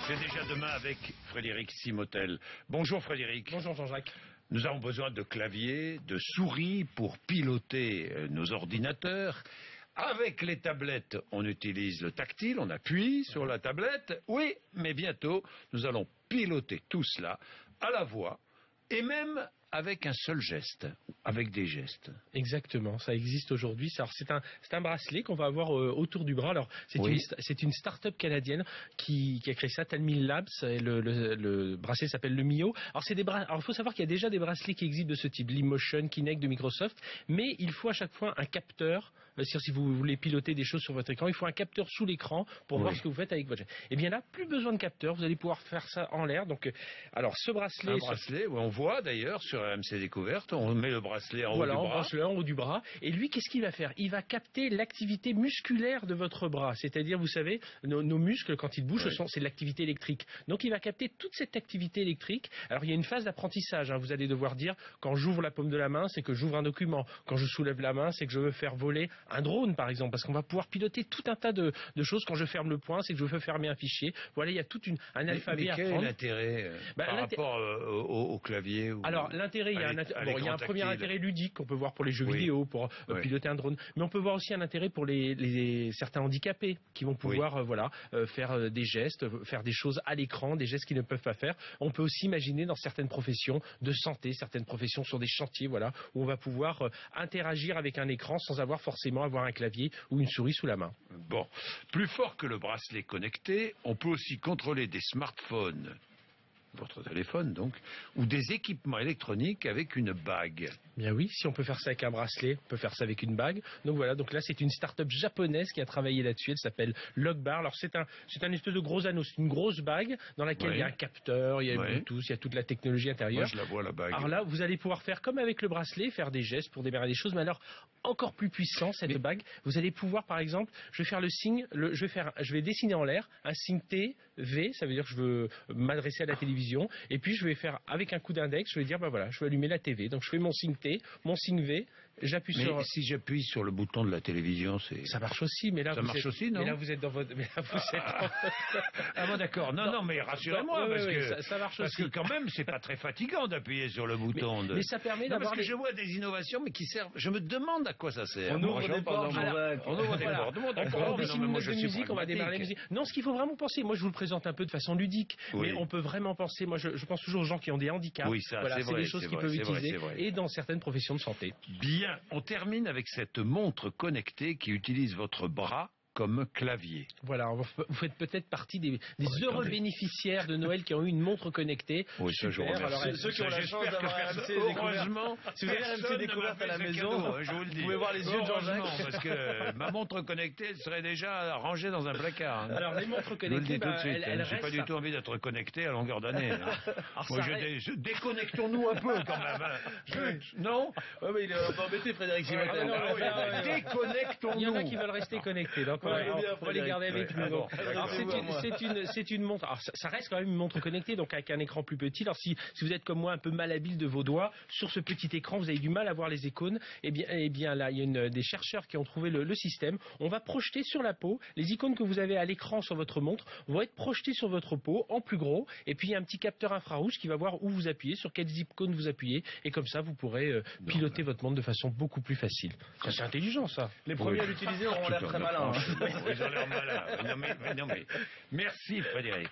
C'est déjà demain avec Frédéric Simotel. Bonjour Frédéric. Bonjour Jean-Jacques. Nous avons besoin de claviers, de souris pour piloter nos ordinateurs. Avec les tablettes, on utilise le tactile, on appuie sur la tablette. Oui, mais bientôt, nous allons piloter tout cela à la voix et même avec un seul geste, avec des gestes. Exactement, ça existe aujourd'hui. C'est un bracelet qu'on va avoir autour du bras. Alors c'est une start-up canadienne qui a créé ça, Telmin Labs. Et le bracelet s'appelle le Mio. Alors il faut savoir qu'il y a déjà des bracelets qui existent de ce type, l'Emotion, Kinect de Microsoft, mais il faut à chaque fois un capteur. Si vous voulez piloter des choses sur votre écran, il faut un capteur sous l'écran pour voir ce que vous faites avec votre geste. Et bien là, plus besoin de capteur, vous allez pouvoir faire ça en l'air. Donc, alors ce bracelet, on voit d'ailleurs sur RMC Découverte, on met le bracelet en haut du bras. Voilà, bracelet en haut du bras. Et lui, qu'est-ce qu'il va faire? Il va capter l'activité musculaire de votre bras. C'est-à-dire, vous savez, nos muscles, quand ils bougent, c'est de l'activité électrique. Donc, il va capter toute cette activité électrique. Alors, il y a une phase d'apprentissage. Vous allez devoir dire, quand j'ouvre la paume de la main, c'est que j'ouvre un document. Quand je soulève la main, c'est que je veux faire voler un drone, par exemple. Parce qu'on va pouvoir piloter tout un tas de choses. Quand je ferme le poing, c'est que je veux fermer un fichier. Voilà, il y a tout un alphabet à apprendre. Quel est l'intérêt par rapport au clavier Alors, l'intérêt, il y a un premier intérêt ludique qu'on peut voir pour les jeux vidéo, pour piloter un drone. Mais on peut voir aussi un intérêt pour certains handicapés qui vont pouvoir faire des gestes, faire des choses à l'écran, des gestes qu'ils ne peuvent pas faire. On peut aussi imaginer dans certaines professions de santé, certaines professions sur des chantiers, où on va pouvoir interagir avec un écran sans forcément avoir un clavier ou une souris sous la main. Bon, plus fort que le bracelet connecté, on peut aussi contrôler des smartphones, votre téléphone donc, ou des équipements électroniques avec une bague. Bien oui, si on peut faire ça avec un bracelet, on peut faire ça avec une bague. Donc voilà, donc là c'est une start-up japonaise qui a travaillé là-dessus, elle s'appelle Logbar. Alors c'est un espèce de gros anneau, c'est une grosse bague dans laquelle il y a un capteur, il y a Bluetooth, il y a toute la technologie intérieure. Moi je la vois la bague. Alors là, vous allez pouvoir faire comme avec le bracelet, faire des gestes pour démarrer des choses, mais alors encore plus puissant cette bague. Vous allez pouvoir par exemple, je vais faire le signe, je vais dessiner en l'air un signe T, V, ça veut dire que je veux m'adresser à la télévision, et puis je vais faire avec un coup d'index, je vais dire je vais allumer la TV. Donc je fais mon signe T, mon signe V, j'appuie sur... Mais si j'appuie sur le bouton de la télévision, ça marche aussi, mais là ça marche aussi, non? Mais là vous êtes dans votre... Mais là, vous êtes... Ah bon, d'accord. Non, mais rassurez-moi, ça marche parce aussi. que quand même, c'est pas très fatigant d'appuyer sur le bouton. Mais ça permet d'avoir... Parce que je vois des innovations, mais qui servent... Je me demande à quoi ça sert. On ouvre des portes, on ouvre des portes. On dessine une note de musique, on va démarrer la musique. Non, ce qu'il faut vraiment penser, moi je vous le présente un peu de façon ludique, mais on peut vraiment penser, moi je pense toujours aux gens qui ont des handicaps. Oui, ça, c'est des choses qu'ils peuvent utiliser, et dans certaines professions de santé. Bien, on termine avec cette montre connectée qui utilise votre bras comme clavier. Voilà, vous faites peut-être partie des heureux bénéficiaires de Noël qui ont eu une montre connectée. Oui, ça je remercie. Alors, ceux qui ont la chance d'avoir RMC Découverte. Si vous avez RMC Découverte à la maison, vous pouvez voir les yeux de Jean-Jacques. Parce que ma montre connectée, elle serait déjà rangée dans un placard. Alors les montres connectées, elles j'ai pas du tout envie d'être connecté à longueur d'année. Déconnectons-nous un peu quand même. Non? Ouais, mais il est un peu embêté, Frédéric Simotel. Déconnectons-nous. Il y en a qui veulent rester connectés. Donc on va les garder avec nous. Alors c'est une montre. Alors ça reste quand même une montre connectée, donc avec un écran plus petit. Alors si vous êtes comme moi un peu malhabile de vos doigts, sur ce petit écran, vous avez du mal à voir les icônes. Eh bien là, il y a des chercheurs qui ont trouvé le système. On va projeter sur la peau les icônes que vous avez à l'écran sur votre montre vont être projetées sur votre peau en plus gros. Et puis il y a un petit capteur infrarouge qui va voir où vous appuyez, sur quelles icônes vous appuyez, et comme ça vous pourrez piloter votre montre de façon beaucoup plus facile. C'est intelligent ça. Les premiers à l'utiliser auront l'air très malins. Ils ont l'air malins. Non mais merci Frédéric.